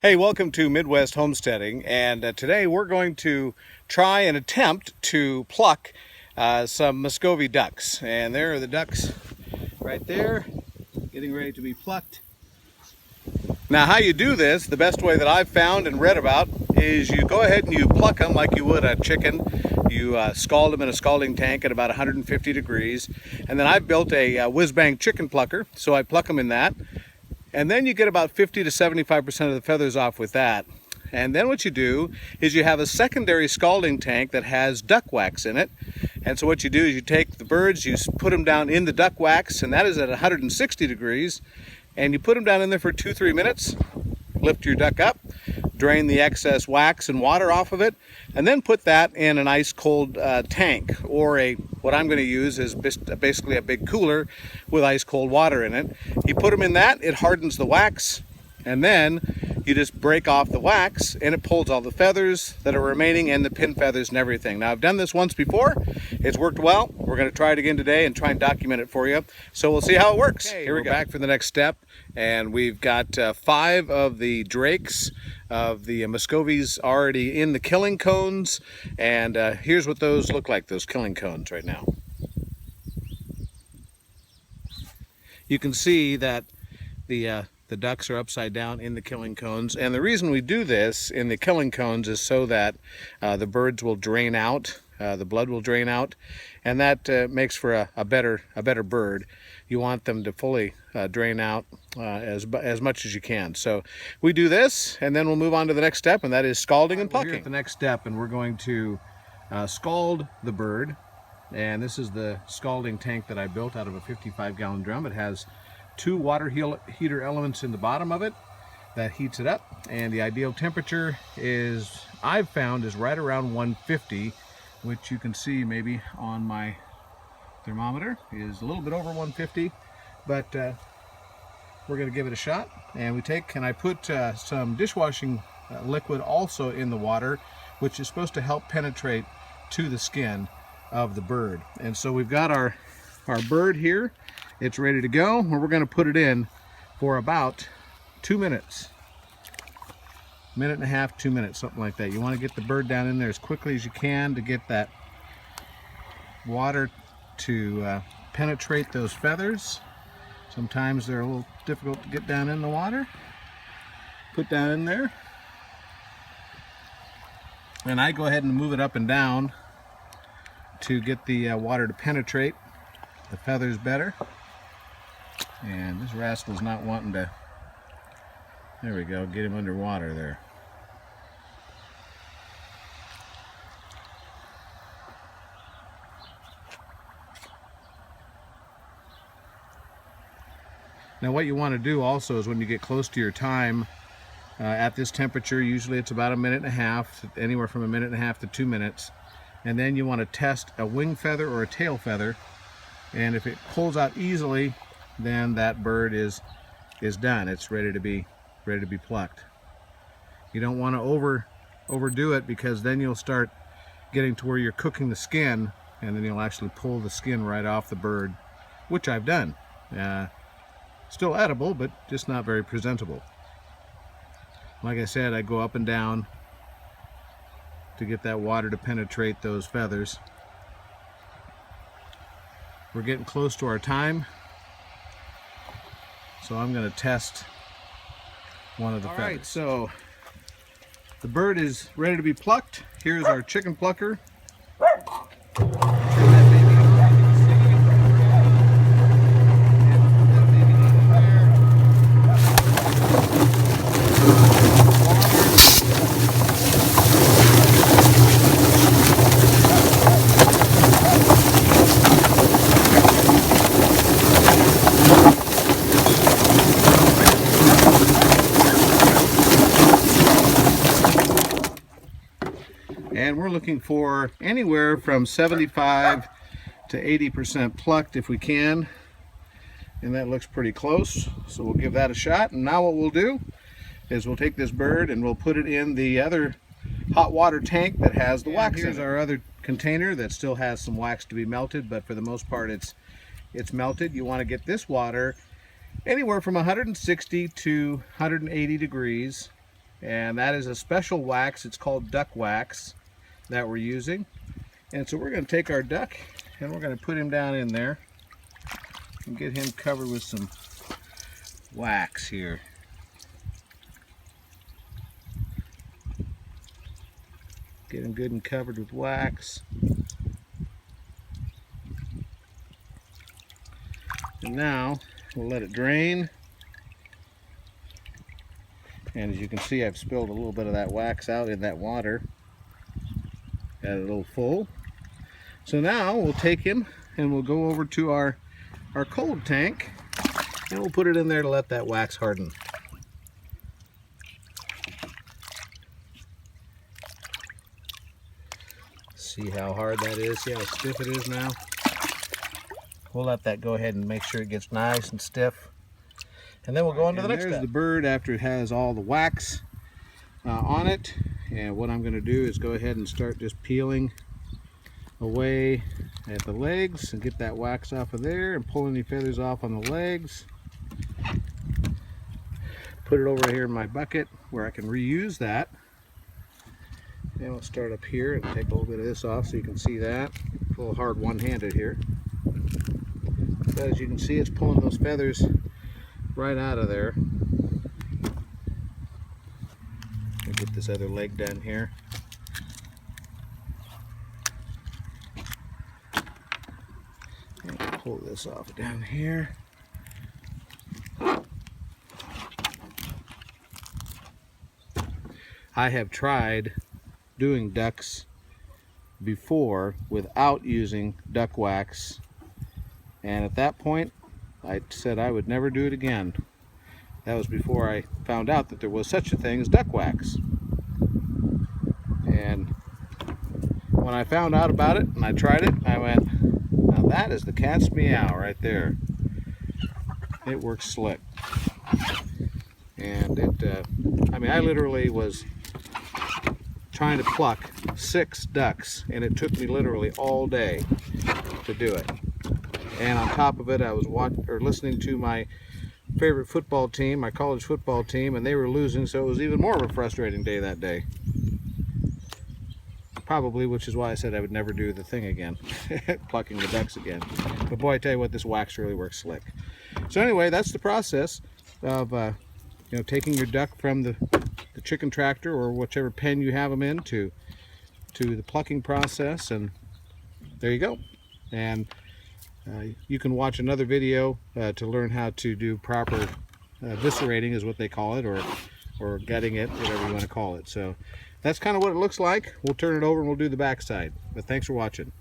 Hey, welcome to Midwest Homesteading, and today we're going to try and attempt to pluck some Muscovy ducks. And there are the ducks right there, getting ready to be plucked. Now, how you do this, the best way that I've found and read about, is you go ahead and you pluck them like you would a chicken. You scald them in a scalding tank at about 150 degrees. And then I've built a whiz-bang chicken plucker, so I pluck them in that. And then you get about 50 to 75% of the feathers off with that. And then what you do is you have a secondary scalding tank that has duck wax in it. And so what you do is you take the birds, you put them down in the duck wax, and that is at 160 degrees. And you put them down in there for 2-3 minutes, lift your duck up, drain the excess wax and water off of it, and then put that in an ice cold tank, or what I'm going to use is basically a big cooler with ice cold water in it. You put them in that, it hardens the wax, and then you just break off the wax and it pulls all the feathers that are remaining and the pin feathers and everything. Now, I've done this once before, it's worked well. We're going to try it again today and try and document it for you, so we'll see how it works. Okay, here we go. Back for the next step, and we've got 5 of the drakes of the Muscovies already in the killing cones, and here's what those look like, those killing cones right now. You can see that the ducks are upside down in the killing cones, and the reason we do this in the killing cones is so that the birds will drain out, the blood will drain out, and that makes for a better bird. You want them to fully drain out as much as you can. So we do this, and then we'll move on to the next step, and that is scalding and plucking. We're here at the next step, and we're going to scald the bird. And this is the scalding tank that I built out of a 55-gallon drum. It has 2 water heater elements in the bottom of it that heats it up, and the ideal temperature is, I've found, is right around 150, which you can see maybe on my thermometer is a little bit over 150, but we're going to give it a shot. And I put some dishwashing liquid also in the water, which is supposed to help penetrate to the skin of the bird. And so we've got our bird here. It's ready to go, and we're going to put it in for about 2 minutes. Minute and a half, 2 minutes, something like that. You want to get the bird down in there as quickly as you can to get that water to penetrate those feathers. Sometimes they're a little difficult to get down in the water. Put that in there. And I go ahead and move it up and down to get the water to penetrate the feathers better. And this rascal's not wanting to, there we go, get him underwater there. Now what you want to do also is when you get close to your time at this temperature, usually it's about 1.5 minutes, anywhere from 1.5 minutes to 2 minutes, and then you want to test a wing feather or a tail feather, and if it pulls out easily, then that bird is done. It's ready to be plucked. You don't want to overdo it, because then you'll start getting to where you're cooking the skin, and then you'll actually pull the skin right off the bird, which I've done. Still edible, but just not very presentable. Like I said, I go up and down to get that water to penetrate those feathers. We're getting close to our time, so I'm going to test one of the feathers. All right, so the bird is ready to be plucked. Here's our chicken plucker. And we're looking for anywhere from 75 to 80% plucked if we can. And that looks pretty close, so we'll give that a shot. And now what we'll do is we'll take this bird and we'll put it in the other hot water tank that has the wax in it. Here's our other container that still has some wax to be melted, but for the most part it's melted. You want to get this water anywhere from 160 to 180 degrees And that is a special wax. It's called duck wax that we're using. And so we're going to take our duck and we're going to put him down in there and get him covered with some wax here. Get him good and covered with wax. And now we'll let it drain. And as you can see, I've spilled a little bit of that wax out in that water. Got it a little full. So now we'll take him and we'll go over to our cold tank and we'll put it in there to let that wax harden. See how hard that is? See how stiff it is now? We'll let that go ahead and make sure it gets nice and stiff. And then we'll go on to the next step. There's the bird after it has all the wax on it. And what I'm going to do is go ahead and start just peeling away at the legs and get that wax off of there and pull any feathers off on the legs. Put it over here in my bucket where I can reuse that. And we'll start up here and take a little bit of this off so you can see that. It's a little hard one-handed here. But as you can see, it's pulling those feathers right out of there. I'll get this other leg done here. And pull this off down here. I have tried doing ducks before without using duck wax, and at that point I said I would never do it again. That was before I found out that there was such a thing as duck wax. And when I found out about it and I tried it, I went, now that is the cat's meow right there. It works slick. And I mean, I literally was trying to pluck 6 ducks and it took me literally all day to do it. And on top of it, I was listening to my favorite football team, my college football team, and they were losing, so it was even more of a frustrating day that day. Probably, which is why I said I would never do the thing again, plucking the ducks again. But boy, I tell you what, this wax really works slick. So anyway, that's the process of taking your duck from the chicken tractor or whichever pen you have them in to the plucking process, and there you go. And you can watch another video to learn how to do proper eviscerating is what they call it, or gutting it, whatever you want to call it. So that's kind of what it looks like. We'll turn it over and we'll do the backside. But thanks for watching.